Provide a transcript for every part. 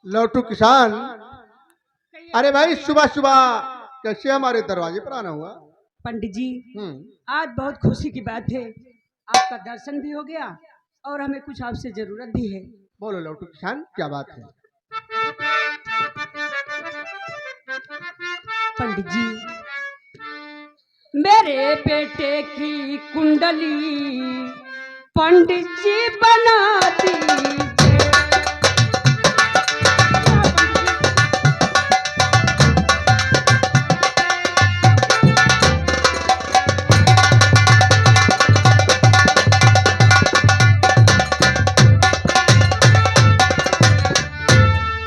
लौटू किसान। अरे भाई सुबह सुबह कैसे हमारे दरवाजे पर आना हुआ? पंडित जी, हम्म। आज बहुत खुशी की बात है। आपका दर्शन भी हो गया और हमें कुछ आपसे जरूरत भी है। बोलो लौटू किसान, क्या बात है? पंडित जी, मेरे बेटे की कुंडली पंडित जी बना दीजिए।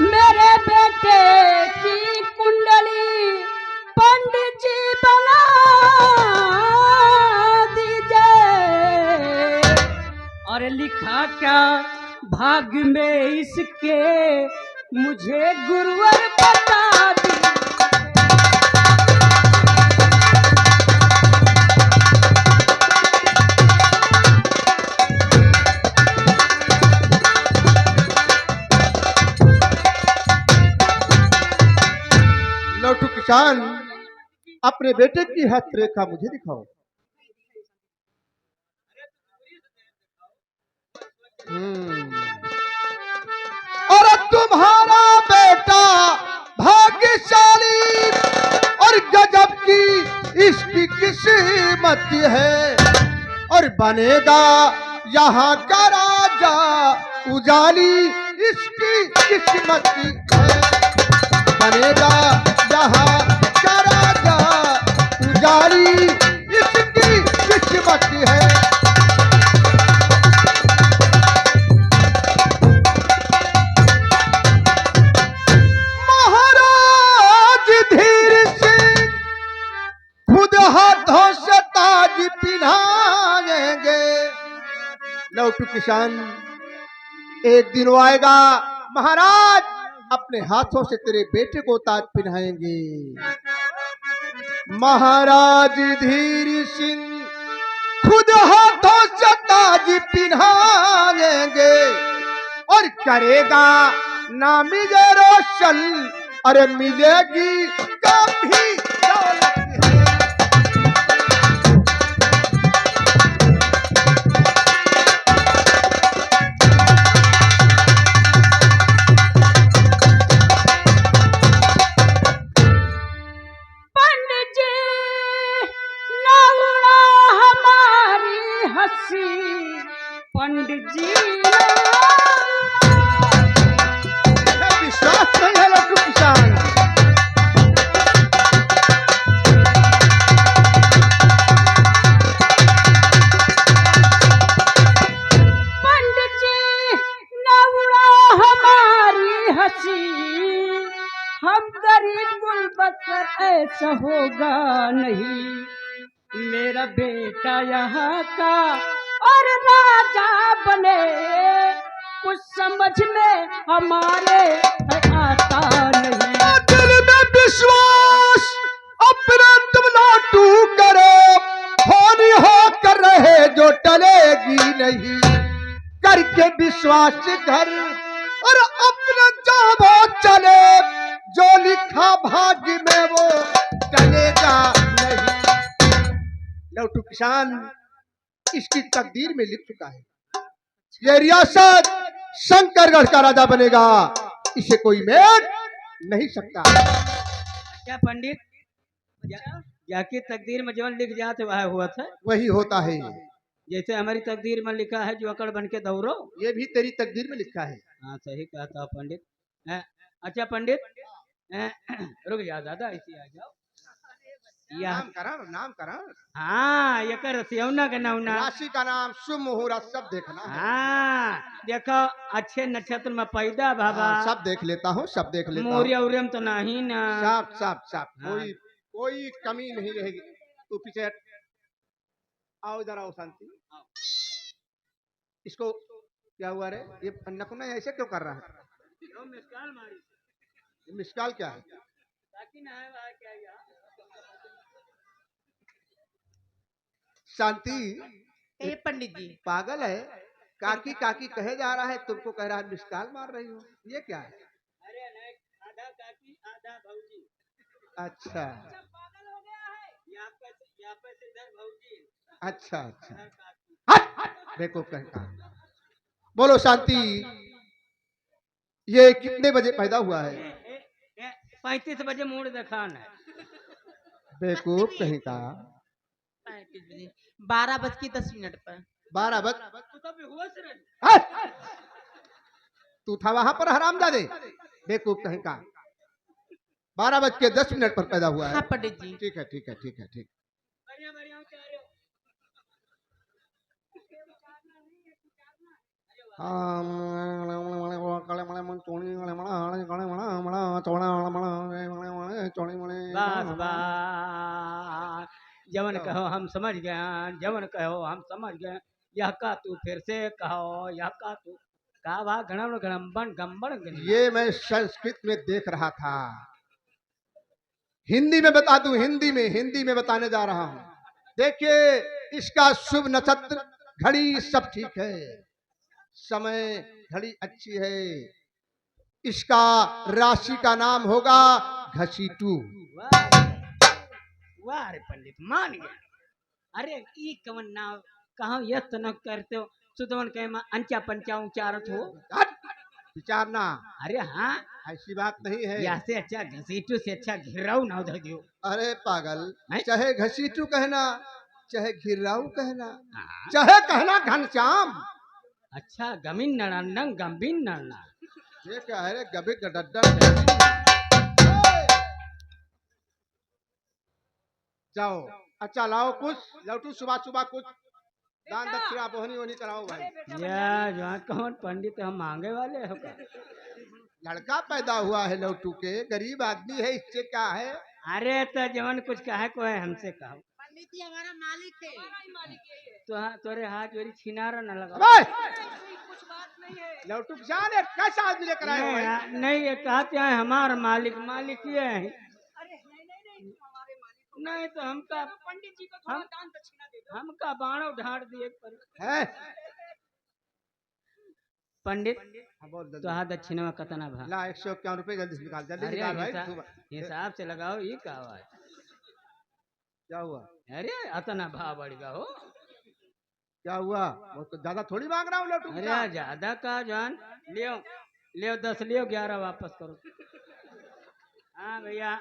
मेरे बेटे की कुंडली पंडित जी बना दीजिए। और लिखा क्या भाग्य में इसके मुझे गुरुवर बता दीजिए। लौटू किसान, अपने बेटे की हस्तरेखा मुझे दिखाओ। और तुम्हारा बेटा भाग्यशाली और गजब की इसकी किस्मत है, और बनेगा यहाँ का राजा उजाली इसकी किस्मत है। बनेगा यहाँ का राजा उजाली इसकी किस्मत है। महाराज धीर सिंह खुद हाथों से ताज पिन्हाएंगे। लौटू किसान, एक दिन आएगा महाराज अपने हाथों से तेरे बेटे को ताज पिन्हाएंगे। महाराज धीर सिंह खुद हाथों से ताज पिन्हाएंगे, और करेगा नाम ये रोशन, अरे मिलेगी कभी दौलत है। पंडित जी, ना उड़ा हमारी हंसी। पंडित जी, विश्वास नहीं है लौटू किसान। पंडित जी, ना उड़ा हमारी हंसी। हम गरीब गुलबसर ऐसा होगा नहीं। मेरा बेटा यहाँ का और राजा बने, कुछ समझ में हमारे आता नहीं। दिल में विश्वास अपने तुम लौटू करो, होनी हो कर रहे जो टलेगी नहीं। करके विश्वास घर और अपने जावो चले, जो लिखा भाग्य में वो टलेगा नहीं। लौटू किसान, इसकी तकदीर में लिख चुका है, ये रियासत शंकरगढ़ का राजा बनेगा, इसे कोई मेट नहीं सकता। क्या पंडित, जाके तकदीर में जवन लिख जाते वह हुआ था। वही होता है। जैसे हमारी तकदीर में लिखा है जो अकड़ बन के दौड़ो, ये भी तेरी तकदीर में लिखा है। हाँ सही कहा था पंडित। अच्छा पंडित, रुक जाओ दादा, ऐसे आ जाओ। नाम करा। हाँ ये कर रसियौना का नौना। राशि का नाम, शुभ मुहूर्त सब देखना है। हाँ देखो, अच्छे नक्षत्र में पैदा बाबा। सब देख लेता हूँ, सब देख लेता हूँ। मोरिया उरियम तो नहीं ना। सब सब सब हाँ। कोई कमी नहीं रहेगी। तू पीछे हट। आओ इधर आओ शांति। इसको क्या हुआ रे? ये नकुना ऐसे क्यों कर रहा है? मिसकाल मारी। मिसकाल क्या है? शांति, ए पंडित जी, पागल है। काकी काकी कहे जा रहा है, तुमको कह रहा है मिसकाल मार रही हो, ये क्या है? दादा भौजी। अच्छा पागल हो गया है। यहाँ पे से इधर भौजी, अच्छा अच्छा। इधर काकी। हट बेवकूफ कहीं का। बोलो शांति। ये कितने बजे पैदा हुआ है? 35 बजे मूड दिखाना है। बेवकूफ कहीं का। 35 बजे 12:10 पर। 12 बज। तू तो बेहोश रह। हट! तू था वहां पर हरामजादे। बेवकूफ कहीं का। 12:10 पर पैदा हुआ है। हाँ पंडित जी। ठीक है ठीक है ठीक है ठीक। बढ़िया बढ़िया कह रहे हो। बस बस, जवन कहो हम समझ गए, जवन कहो हम समझ गए। यह का तू फिर से कहो, यह का तू का भा गणम गणम्बन गंबन गणी। ये मैं संस्कृत में देख रहा था। हिंदी में बता दूं, हिंदी में बताने जा रहा हूं। देखिए, इसका शुभ नक्षत्र घड़ी सब ठीक है, समय घड़ी अच्छी है। इसका राशि का नाम होगा घसीटू। वाह रे पंडित, मान गया। अरे ई कवन नाव कहा यह तन करते हो, सुदवन कहे में अंचा पंचा उच्चारत हो। हट! विचारना, अरे हाँ, ऐसी बात नहीं है। या से अच्छा घसीटू से अच्छा घिराऊ ना उधर दियो। अरे पागल, हैं? चाहे घसीटू कहना, चाहे घिराऊ कहना, हाँ, चाहे कहना घनश्याम। अच्छा गमीन नड़ंडंग गंभीर नड़ना। ये क्या है रे गभी गडड्डा। जाओ, अच्छा लाओ कुछ लौटू, सुबह सुबह कुछ दान दक्षिणा बोहनी वोहनी कराओ भाई। या जो कौन पंडित हम मांगे वाले हो का? लड़का पैदा हुआ है लौटू के, गरीब आदमी है, इससे क्या है? अरे तो जवन कुछ कहे को है हमसे कहो। पंडित जी हमारा मालिक है। तो तोरे हाथ जोड़ी छिनारा न लगा। अबे! कुछ बात नहीं है। लौटू की जान है, कैसा आदमी लेकर आए हो भाई? नहीं, नहीं ये कहते हैं हमारा मालिक, मालिक ये है। अरे नहीं हमारे मालिक नहीं तो हमका पंडित जी को थोड़ा हम- दान दक्षिणा दे दो। हमका बाणो ढाड़ दिए पर। है? पंडित हाँ, बोल तो जल्दी। हाथ दक्षिणा कतना भा? ला 151 रुपए जल्दी से निकाल, जल्दी अरे निकाल भाई। हिसाब से लगाओ, ये का हुआ है? क्या हुआ? अरे अतना भाव बढ़ गया हो। क्या हुआ? वो तो ज्यादा थोड़ी मांग रहा हूँ लौटू की अरे जान। ज्यादा का जान लियो, लियो 10 लियो, 11 वापस करो। हाँ भैया,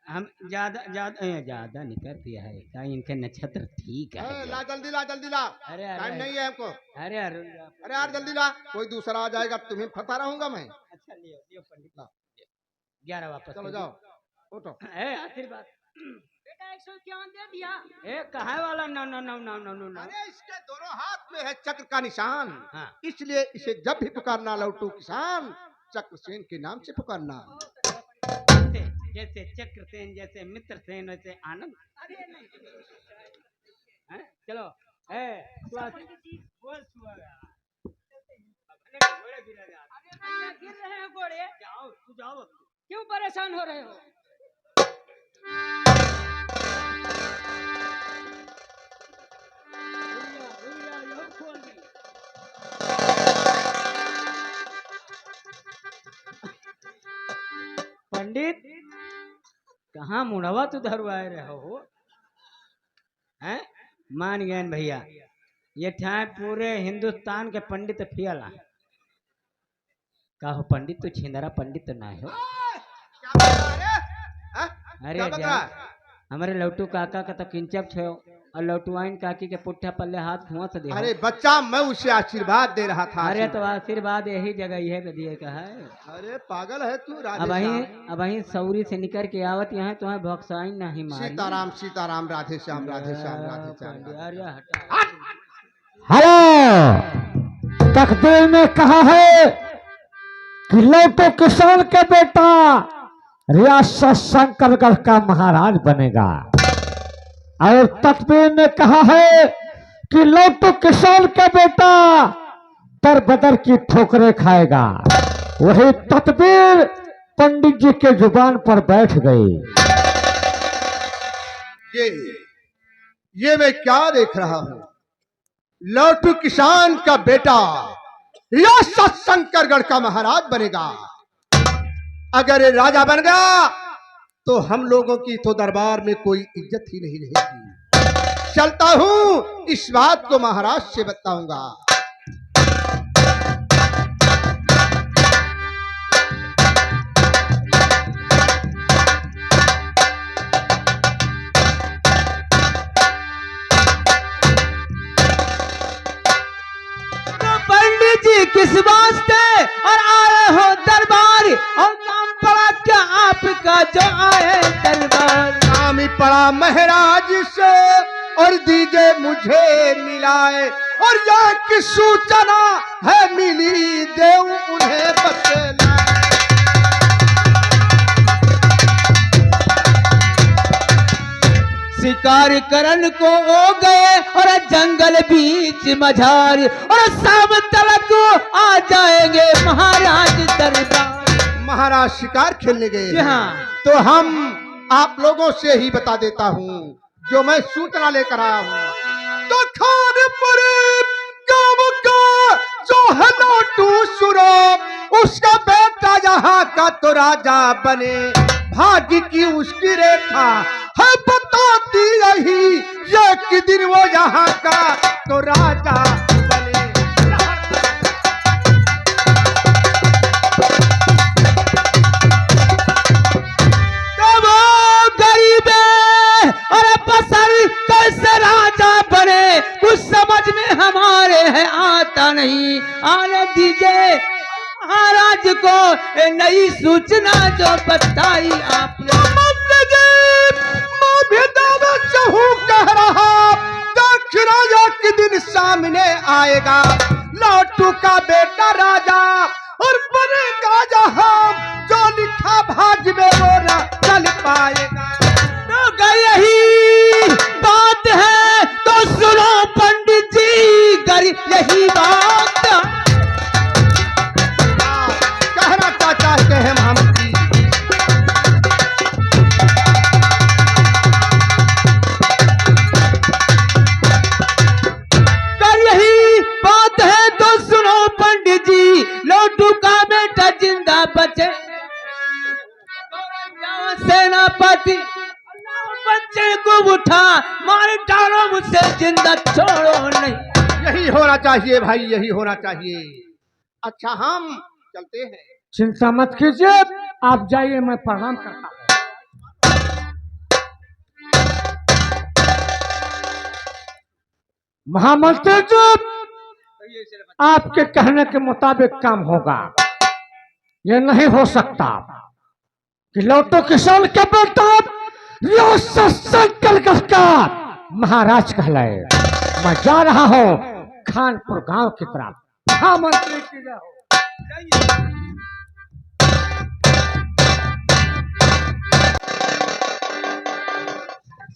हम ज्यादा ज्यादा ज्यादा नहीं कर दिया है का, इनके नक्षत्र ठीक है। ला जल्दी ला, जल्दी ला। अरे टाइम नहीं है हमको। अरे अरे अरे यार जल्दी ला, कोई दूसरा आ जाएगा, तुम्हें फंसा रहूंगा मैं। अच्छा लियो लियो पंडित, 11 वापस चलो कर जाओ, उठो। दो। ए आशीर्वाद बेटा 151 दे दिया। ए कहा वाला no no no no no no no. अरे इसके दोनों हाथ में है चक्र का निशान, हाँ इसलिए इसे जब भी पुकारना लौटू किसान, चक्रसेन के नाम से पुकारना। जैसे जैसे चक्रसेन, जैसे मित्रसेन, वैसे आनंद। अरे नहीं हैं? चलो ए बोल अरे भैया गिर रहे हैं घोड़े, जाओ तू जाओ। क्यों परेशान हो रहे हो? यो खोल दी। पंडित कहाँ मुड़वा तू धरवाए रहे हो? हैं? मान गए भैया, ये ठाए पूरे हिंदुस्तान के पंडित फियला। का हो पंडित, तू छिंदरा पंडित तो ना हो? क्या बता रहा है? हाँ? अरे क्या बता जा, रहा है? हमारे लौटू काका का तो किंचप छो, और लौटुआइन काकी के पुट्ठा पल्ले हाथ धुआं दे। अरे बच्चा, मैं उसे आशीर्वाद दे रहा था। अरे तो आशीर्वाद यही जगह यह दिए का है। अरे पागल है तू राधे अब वहीं सौरी से निकल के आवत यहाँ तो भक्साई नहीं मारी। सीताराम सीताराम, राधे श्याम राधे श्याम राधे श्याम। पंडित, राधे अरे श्याम। हटा। हेलो, तकदीर में कहा है कि लौटो किसान के बेटा रियासत शंकरगढ़ का महाराज बनेगा, और तकदीर ने कहा है कि लौटो किसान का बेटा दर बदर की ठोकरें खाएगा। वही तकदीर पंडित जी के जुबान पर बैठ गई। ये मैं क्या देख रहा हूँ? लौटू किसान का बेटा रियासत शंकरगढ़ का महाराज बनेगा। अगर ये राजा बन गया तो हम लोगों की तो दरबार में कोई इज्जत ही नहीं रहेगी। चलता हूं, इस बात को महाराज से बताऊंगा। पंडित जी किस वास्ते और आए हो दरबार, और काम पड़ा क्या आपका जो आए दरबार? काम ही पड़ा महाराज से और दीजिए मुझे मिलाए, और यह की सूचना है मिली देव उन्हें बतलाए। शिकार करन को हो गए और जंगल बीच मझार, और शाम तलक आ जाएंगे महाराज दरबार। महाराज शिकार खेलने गए हैं। हाँ। तो हम आप लोगों से ही बता देता हूँ जो मैं सूचना लेकर आया हूँ। तो खानपुरी गांव का जो है नोटू सुरो, उसका बेटा यहाँ का तो राजा बने। भाग्य की उसकी रेखा है बताती यही, एक दिन वो यहाँ का तो राजा बने। कैसे राजा बने कुछ समझ में हमारे है आता नहीं। आने दीजिए महाराज को नई सूचना जो बताई आपने। कह रहा दक्षिणा एक दिन सामने आएगा, लौटू का बेटा राजा और बनेगा जहां, जो लिखा भाग्य में वो न चल पाएगा। तो यही बात है तो सुनो पंडित जी, गरी यही बात कहना क्या चाहते हैं हम? यही बात है तो सुनो पंडित जी, लौटू का बेटा जिंदा बचे, सेनापति बच्चे को उठा मार डालो, मुझसे जिंदा छोड़ो नहीं। यही होना चाहिए भाई, यही होना चाहिए। अच्छा हम चलते हैं। चिंता मत कीजिए, आप जाइए, मैं प्रणाम करता हूँ। महामंत्री जी, आपके कहने के मुताबिक काम होगा। यह नहीं हो सकता कि लौटो किसान के बेटा का महाराज कहलाए। मैं जा रहा हूँ खानपुर गांव की तरफ। महामंत्री की जय हो।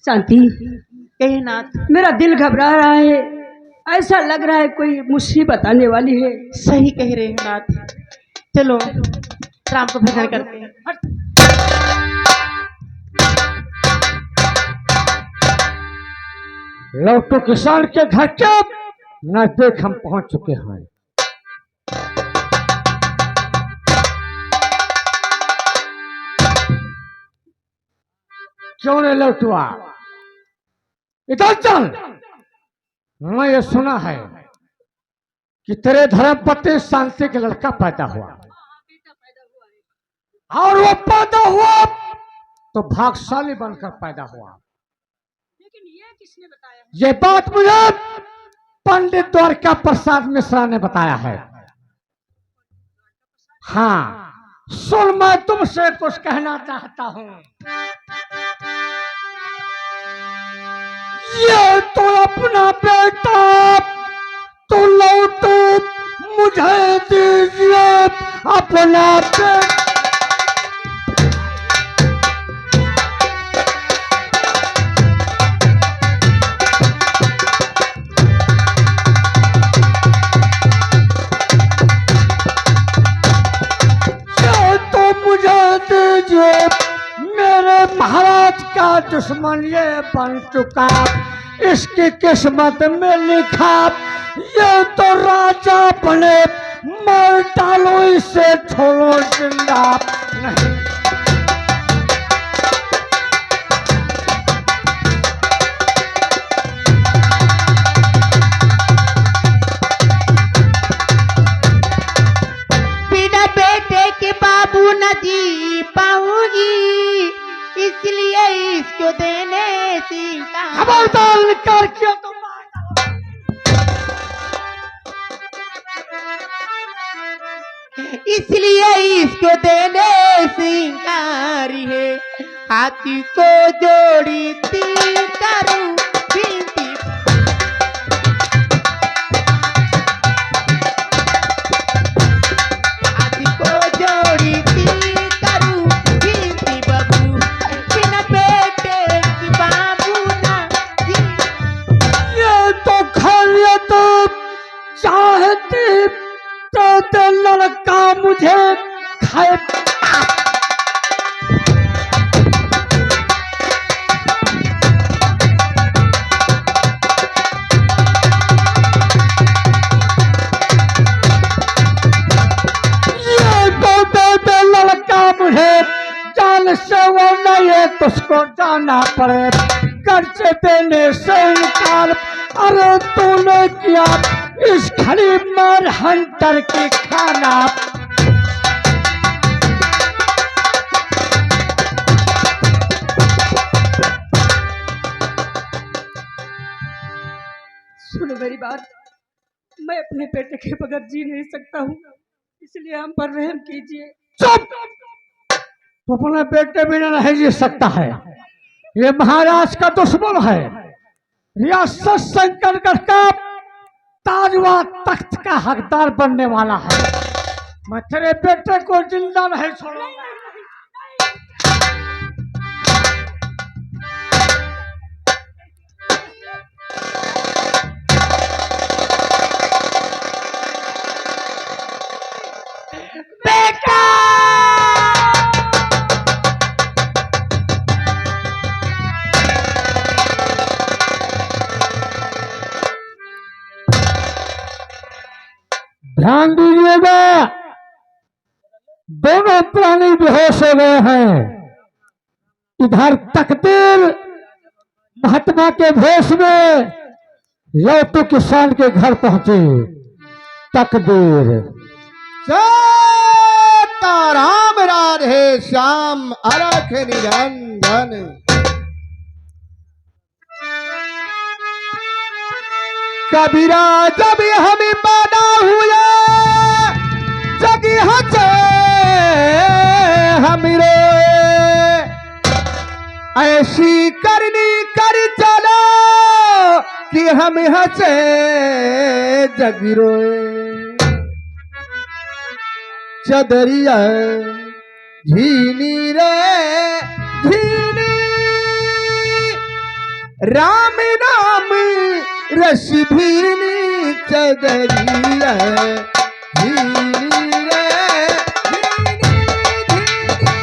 शांति, कहे नाथ, मेरा दिल घबरा रहा है, ऐसा लग रहा है कोई मुसीबत आने वाली है। सही कह रहे हैं नाथ। चलो राम को भजन करते हैं। लौटो किसान के घर के नजदीक हम पहुंच चुके हैं। क्यों नहीं लौटुआ? इधर चल। मैं ये सुना है कि तेरे धर्मपति शांति के लड़का पैदा हुआ, और वो पैदा हुआ तो भाग्यशाली बनकर पैदा हुआ। लेकिन ये किसने बताया? ये बात मुझे पंडित द्वारका प्रसाद मिश्रा ने बताया है। हाँ सुन, मैं तुमसे कुछ कहना चाहता हूँ। ये तो अपना बेटा तो लौटो मुझे दीजिए अपना बेटा। मेरे महाराज का दुश्मन ये बन चुका, इसकी किस्मत में लिखा ये तो राजा बने, मार डालो इसे छोड़ो जिंदा नहीं। बिना बेटे के बाबू न जी पाऊंगी, इसलिए इसको देने से खबरदार कर क्यों तुम इसलिए इसको देने से इंकारी है। हाथी को जोड़ी थी करूं बिनती, हाथी को जोड़ी थी करूं बिनती बबू, बिना बेटे की बाबू ना जी। ये तो खालिया तो चाहती तो लड़का मुझे खाए। ये तो लड़का मुझे जान से वो नहीं तुझको जाना पड़े, कर्ज देने से इनकार। अरे तूने किया इस खड़ी मार हंटर की खाना। सुनो मेरी बात, मैं अपने बेटे के बगैर जी नहीं सकता हूँ, इसलिए हम पर रहम कीजिए। चुप! तो अपने बेटे बिना नहीं जी सकता है। ये महाराज का दुश्मन है, रियासत शंकरगढ़ का ताजवा तख्त का हकदार बनने वाला है। मैं तेरे बेटे को जिंदा नहीं छोड़ूंगा। बेटा ध्यान दीजिएगा, दोनों प्राणी बेहोश हो गए हैं। इधर तकदीर महात्मा के भेष में लौटू किसान के घर पहुंची। तकदीर सीताराम राधे श्याम अलख निरंजन। कबीरा जब हम पैदा हुए जगी हचे हमरे, ऐसी करनी कर चलो कि हम हंसे जगी रोए। चदरिया झीनी रे झीनी, राम नाम रस भीनी। चदरिया झीनी रे झीनी झीनी,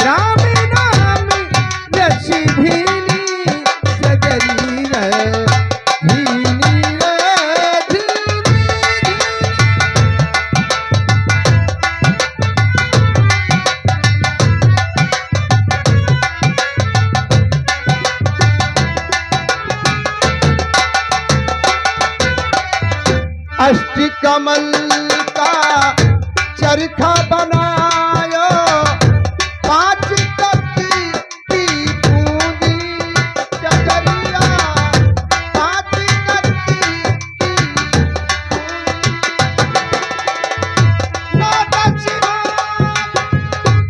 राम नाम रस भीनी। चदरिया झीनी रे झीनी झीनी। अष्टकमल का चरखा बनायो, पांच तख्ती की बूंदी। चदरिया पांच तख्ती की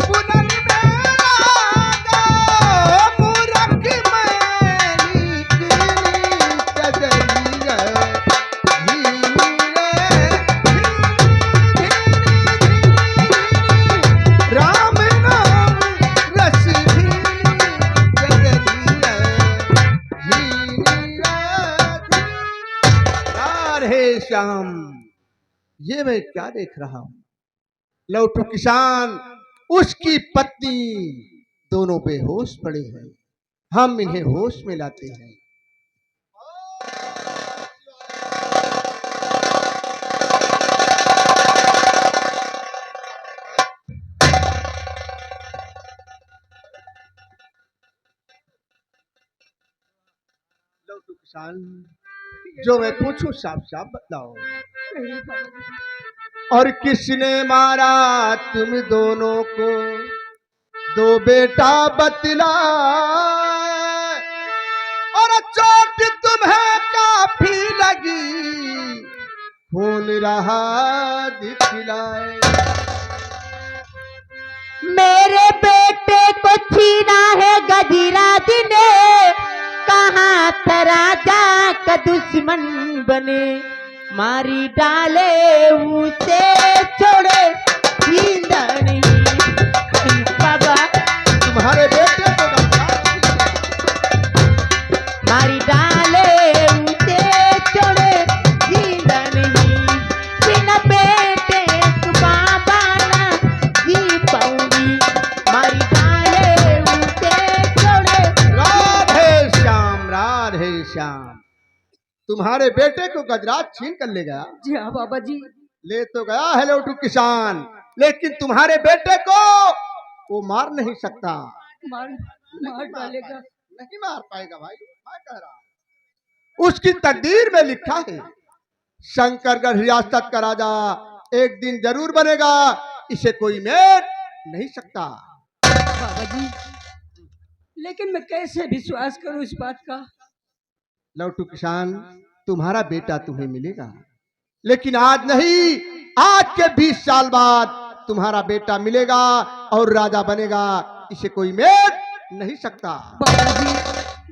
पुनन में लागा मूरख मैली कीनी। चदरिया राम नाम रस हे श्याम, ये मैं क्या देख रहा हूं? लौटू किसान उसकी पत्नी दोनों बेहोश पड़े हैं। हम इन्हें होश में लाते हैं। किसान, जो मैं पूछूं साफ साफ बताओ। नहीं बाबा जी, और किसने मारा तुम दोनों को, दो बेटा बतला। और चोट तुम्हें काफी लगी, खून रहा दिखलाए। मेरे बेटे को छीना है गजराज ने, कहाँ था राजा का दुश्मन बने, मारी डाले उसे छोड़े जिंदा नहीं। बाबा तुम्हारे बेटे को मारी डाले उसे छोड़े जिंदा नहीं, बिना बेटे तू बाबा ना जी पाऊंगी, मारी डाले उसे छोड़े। राधे श्याम, तुम्हारे बेटे को गजराज छीन कर ले गया। जी हाँ बाबा जी। ले तो गया है लोटू किसान, लेकिन तुम्हारे बेटे को वो मार नहीं सकता। मार मार डालेगा। नहीं मार पाएगा भाई, मैं कह रहा हूं। उसकी तकदीर में लिखा है, शंकरगढ़ रियासत का राजा एक दिन जरूर बनेगा, इसे कोई मेट नहीं सकता। बाबा जी, लेकिन मैं कैसे विश्वास करूं इस बात का? लौटू किसान, तुम्हारा बेटा तुम्हें मिलेगा, लेकिन आज नहीं, आज के 20 साल बाद तुम्हारा बेटा मिलेगा और राजा बनेगा, इसे कोई मेट नहीं सकता। बाबा जी,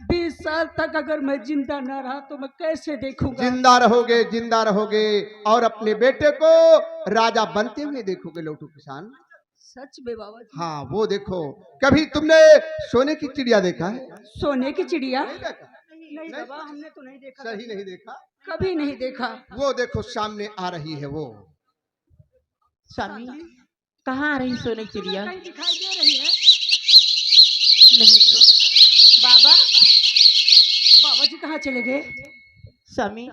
20 साल तक अगर मैं जिंदा न रहा तो मैं कैसे देखूंगा? जिंदा रहोगे और अपने बेटे को राजा बनते हुए देखोगे लौटू किसान। सच में बाबा जी? हाँ, वो देखो, कभी तुमने सोने की चिड़िया देखा है? सोने की चिड़िया? नहीं देखा? नहीं बाबा, हमने तो नहीं देखा। सही नहीं देखा? कभी नहीं देखा। वो देखो सामने आ रही है वो। स्वामी कहाँ आ रही सोने की चिड़िया? कहीं दिखाई दे रही है? नहीं तो। बाबा, बाबा जी कहाँ चले गए? स्वामी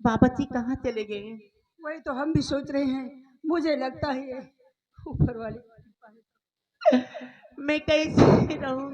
बाबा जी कहाँ चले गए? वही तो हम भी सोच रहे हैं, मुझे लगता है ये ऊपर वाले मैं कैसे रहूं?